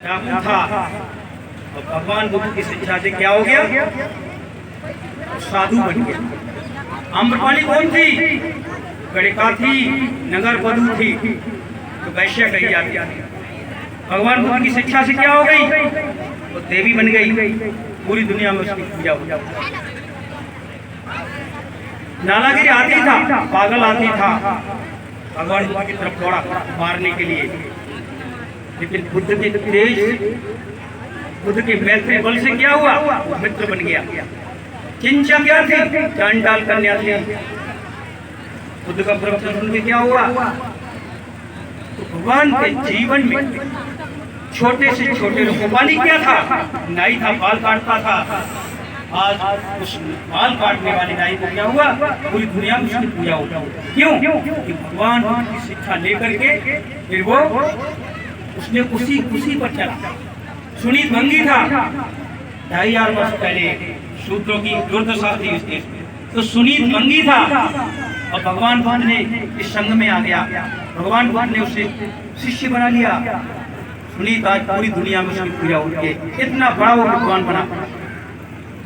डाकू था और भगवान बुद्ध की शिक्षा से क्या हो गया, साधु बन गया। आम्रपाली कौन थी? गणिका थी, नगर वधू थी, तो वैश्य कही जाती थी। भगवान बुद्ध की शिक्षा से क्या हो गई, वो देवी बन गई। पूरी दुनिया में उसकी पूजा हो जाती। नालागिरी आती था, पागल आती था भगवान बुद्ध की तरफ दौड़ा मारने के लिए, लेकिन बुद्ध के तेज, बुद्ध के मैत्री बल से क्या हुआ, मित्र बन गया। चिंचा क्या थी? चांडाल कन्या थी। बुद्ध का प्रवचन सुन के क्या हुआ, तो भगवान के जीवन में छोटे से छोटे रूपाली क्या था, नाई था, बाल काटता था। आज उस बाल काटने वाली नाई को क्या हुआ, पूरी दुनिया में उसकी पूजा होता है। क्यों? कि भगवान की शिक्षा लेकर के फिर वो उसने उसी पर चला। सुनीत भंगी था, 2500 वर्ष पहले शूद्रों की दुर्दशा थी इस देश में, तो सुनीत भंगी था और भगवान बुद्ध ने इस संघ में आ गया। भगवान बुद्ध ने उसे शिष्य बना लिया। सुनीत आज पूरी दुनिया में उसकी पूजा होती है, इतना बड़ा वो भगवान बना।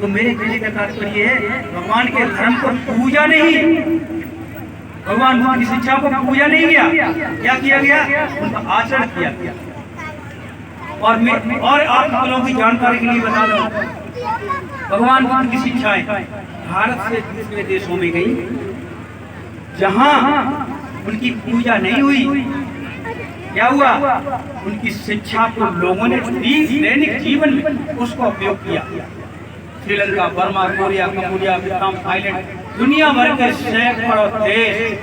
तो मेरे कहने का तात्पर्य है, भगवान के धर्म को पूजा नहीं, भगवान बुद्ध की शिक्षा को पूजा नहीं किया। क्या किया गया, उनका आचरण किया गया। और आप लोगों की जानकारी के लिए बता दूं, भगवान बुद्ध की शिक्षाएं भारत से दूसरे देशों में गई, जहां उनकी पूजा नहीं हुई। क्या हुआ, उनकी शिक्षा को लोगों ने दैनिक जीवन में उसका उपयोग किया। Sri Lanka, Burma, Korea, Cambodia, Vietnam, Thailand, दुनिया भर के सैकड़ों देश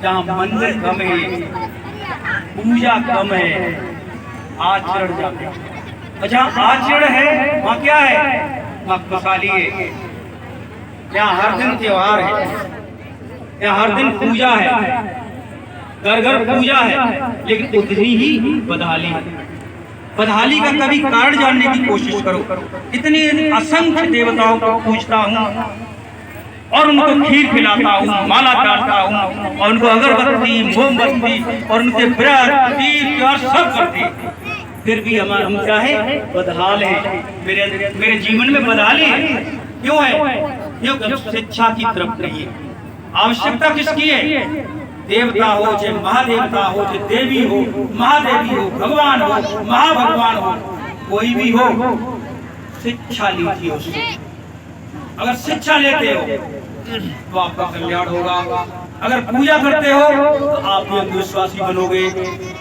जहाँ मंदिर कम है, पूजा कम है, आचरण ज्यादा है। जहाँ आचरण है वहाँ क्या है, वहाँ खुशहाली है। यहाँ हर दिन त्योहार है, यहाँ हर दिन पूजा है, घर घर पूजा है, लेकिन उतनी ही बदहाली है। बदहाली का कभी कारण जानने की कोशिश करो। इतनी असंख्य देवताओं को पूजता हूँ और उनको खीर खिलाता हूँ, माला डालता हूँ और उनको अगरबत्ती, मोमबत्ती और उनके व्रत, तीर त्योहार सब करते, फिर भी हम क्या है, बदहाल है। मेरे जीवन में बदहाली है। क्यों है? क्योंकि शिक्षा की तरफ नहीं है। आवश्यकता किसकी है? देवता हो, चाहे महादेवता हो, चाहे देवी हो, महादेवी हो, भगवान हो, महाभगवान हो, कोई भी हो, शिक्षा लीजिए उससे। अगर शिक्षा लेते हो तो आपका कल्याण होगा। अगर पूजा करते हो तो आप विश्वासी बनोगे।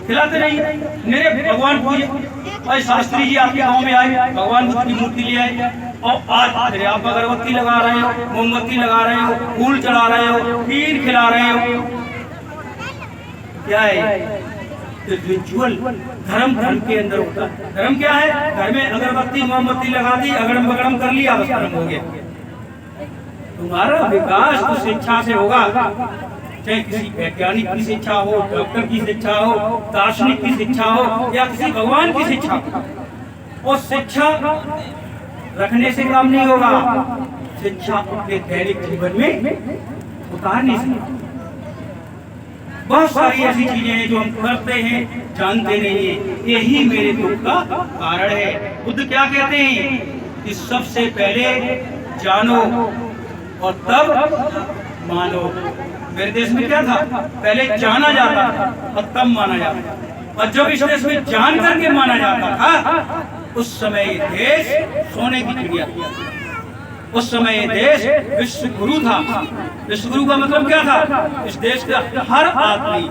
खिलाते नहीं, मेरे भगवान पूजे शास्त्री जी आपके गांव में आए, भगवान बुद्ध की मूर्ति ले आए और आज आप अगरबत्ती लगा रहे हो, मोमबत्ती लगा रहे हो, फूल चढ़ा रहे हो, खीर खिला रहे हो। क्या है? रिचुअल धर्म के अंदर होता है। धर्म क्या है? घर में अगरबत्ती मोमबत्ती लगा दी, अगड़म बगड़म कर लिया, बस धर्म हो गया। तुम्हारा विकास तो शिक्षा से होगा, चाहे किसी वैज्ञानिक की शिक्षा हो, डॉक्टर की शिक्षा हो, दार्शनिक की शिक्षा हो या किसी भगवान की शिक्षा हो। और शिक्षा रखने से काम नहीं होगा, शिक्षा अपने दैनिक जीवन में उतारने से। बहुत सारी ऐसी चीजें हैं जो हम करते हैं, जानते नहीं है, यही मेरे दुख का कारण है। बुद्ध क्या कहते हैं कि सबसे पहले जानो और तब मानो। मेरे देश में क्या था, पहले जाना जाता था और तब माना जाता था। और जब इस देश में जान करके माना जाता था, उस समय ये देश सोने की चिड़िया थी। उस समय ये देश विश्व गुरु था। विश्व गुरु का मतलब क्या था? इस देश का हर आदमी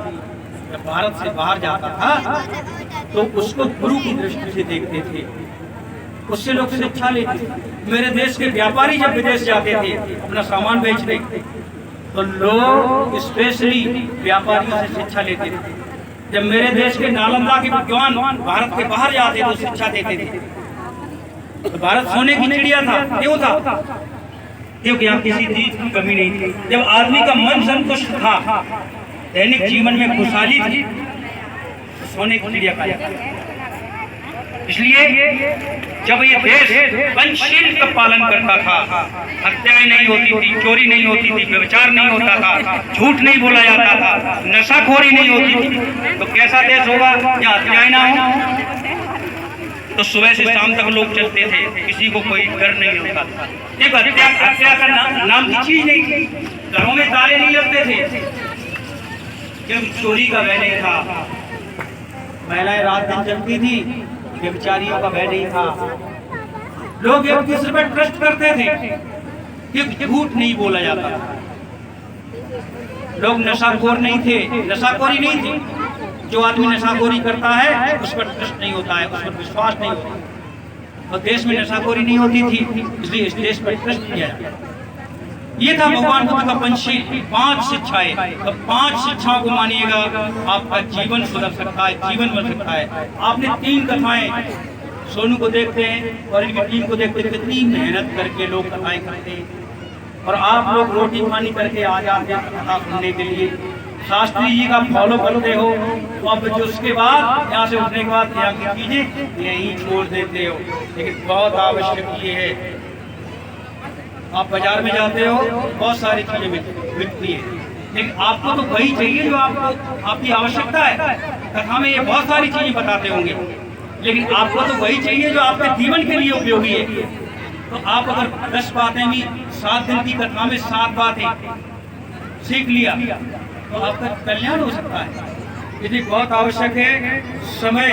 जब भारत से बाहर जाता था तो उसको गुरु की दृष्टि से देखते थे, उससे लोग शिक्षा लेते थे। मेरे देश के व्यापारी जब विदेश जाते थे अपना सामान बेचने, तो लोग स्पेशली व्यापारियों से शिक्षा लेते थे। जब मेरे देश के नालंदा के विद्वान भारत के बाहर जाते तो शिक्षा देते थे। तो भारत सोने की चिड़िया था। क्यों था? क्योंकि यहाँ किसी चीज की कमी नहीं थी। जब आदमी का मन संतुष्ट था, दैनिक जीवन में खुशहाली थी, तो सोने की चिड़िया खाया। इसलिए जब ये देश पंचशील का पालन करता था, हत्याएं नहीं होती थी, चोरी नहीं होती थी, व्यभिचार नहीं होता था, झूठ नहीं बोला जाता था, नशाखोरी नहीं होती थी, तो कैसा देश होगा जहाँ हत्याएं ना हो, तो सुबह से शाम तक लोग चलते थे, किसी को कोई डर नहीं होता था। एक हत्या का नाम की चीज नहीं थी, घरों में ताले नहीं लगते थे, जब चोरी का भय नहीं था, महिलाएं रात दिन चलती थी, व्यभिचारियों का भय नहीं था, लोग एक दूसरे पर ट्रस्ट करते थे कि झूठ नहीं बोला जाता था, लोग नशाखोर नहीं थे, नशाखोरी नहीं थी। जो आदमी नशाखोरी करता है उस पर ट्रस्ट नहीं होता है, उस पर विश्वास नहीं होता, और देश में नशाखोरी नहीं होती थी, इसलिए इस देश पर ट्रस्ट किया जाता। ये था भगवान बुद्ध का पंचशील, 5 शिक्षाएं। तो 5 शिक्षाओं को मानिएगा, आपका जीवन सुधर सकता है, जीवन बन सकता है। आपने 3 कथाएं, सोनू को देखते हैं और इनकी टीम को देखते हैं, कितनी मेहनत करके लोग कथाएं करते हैं, और आप लोग रोटी पानी करके आ जाते हैं कथा सुनने के लिए, शास्त्री जी का फॉलो करते हो, अब जो उसके बाद यहाँ से उठने के बाद यहाँ की चीजें यहीं छोड़ देते हो। लेकिन बहुत आवश्यक ये है, आप बाजार में जाते हो, बहुत सारी चीजें बिकती है, लेकिन आपको तो वही चाहिए जो आपको आपकी आवश्यकता है। कथा में ये बहुत सारी चीजें बताते होंगे, लेकिन आपको तो वही चाहिए जो आपके जीवन के लिए उपयोगी है। तो आप अगर 10 बातें भी 7 दिन की कथा में 7 बातें सीख लिया तो आपका कल्याण हो सकता है। यदि बहुत आवश्यक है समय,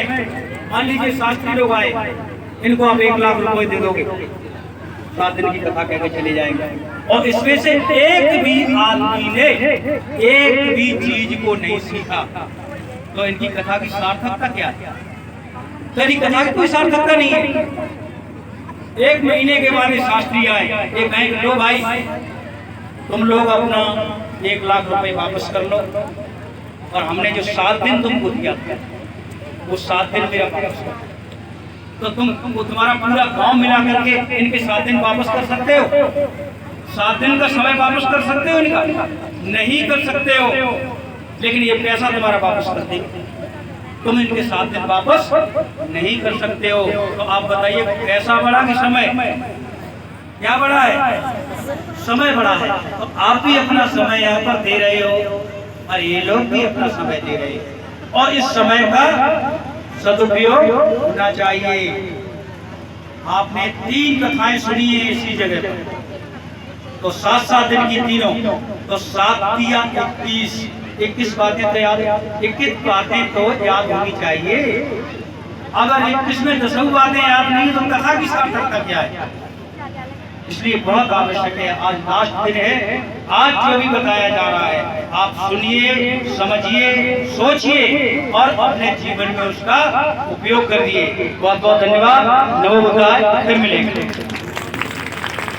मान लीजिए शास्त्री लोग आए, इनको आप 1 लाख रुपए दे दोगे, 7 दिन की कथा कहकर चले जाएंगे, और इसमें से एक भी आदमी ने एक भी चीज को नहीं सीखा, तो इनकी कथा की सार्थकता क्या है? तेरी कथा की कोई सार्थकता नहीं है। 1 महीने के बाद शास्त्री आए, ये कहें लो भाई तुम लोग अपना 1 लाख रुपए वापस कर लो, और हमने जो 7 दिन तुमको दिया था वो 7 दिन मेरा वापस कर, तो तुम्हारा पूरा गांव मिला करके इनके 7 दिन वापस कर सकते हो? 7 दिन का समय वापस कर सकते हो इनका? नहीं कर सकते हो, लेकिन ये पैसा तुम्हारा वापस कर देंगे, तुम इनके 7 दिन वापस नहीं कर सकते हो। तो आप बताइए पैसा बढ़ा कि समय? क्या बढ़ा है? समय बढ़ा है। तो आप भी अपना समय यहाँ पर दे रहे हो, और ये लोग भी अपना समय दे रहे हैं, और इस समय का सदुपयोग होना चाहिए। आपने 3 कथाएं सुनी है इसी जगह पर, तो 7-7 दिन की तीनों, तो 7 या 21 बातें तो याद, 21 बातें तो याद होनी चाहिए। अगर 21 में 10 बातें याद नहीं तो कथा की सार्थकता क्या है? इसलिए बहुत आवश्यक है, आज लास्ट दिन है, आज जो भी बताया जा रहा है आप सुनिए, समझिए, सोचिए और अपने जीवन में उसका उपयोग करिए। बहुत बहुत धन्यवाद। नमो बुद्धाय। फिर मिलेंगे।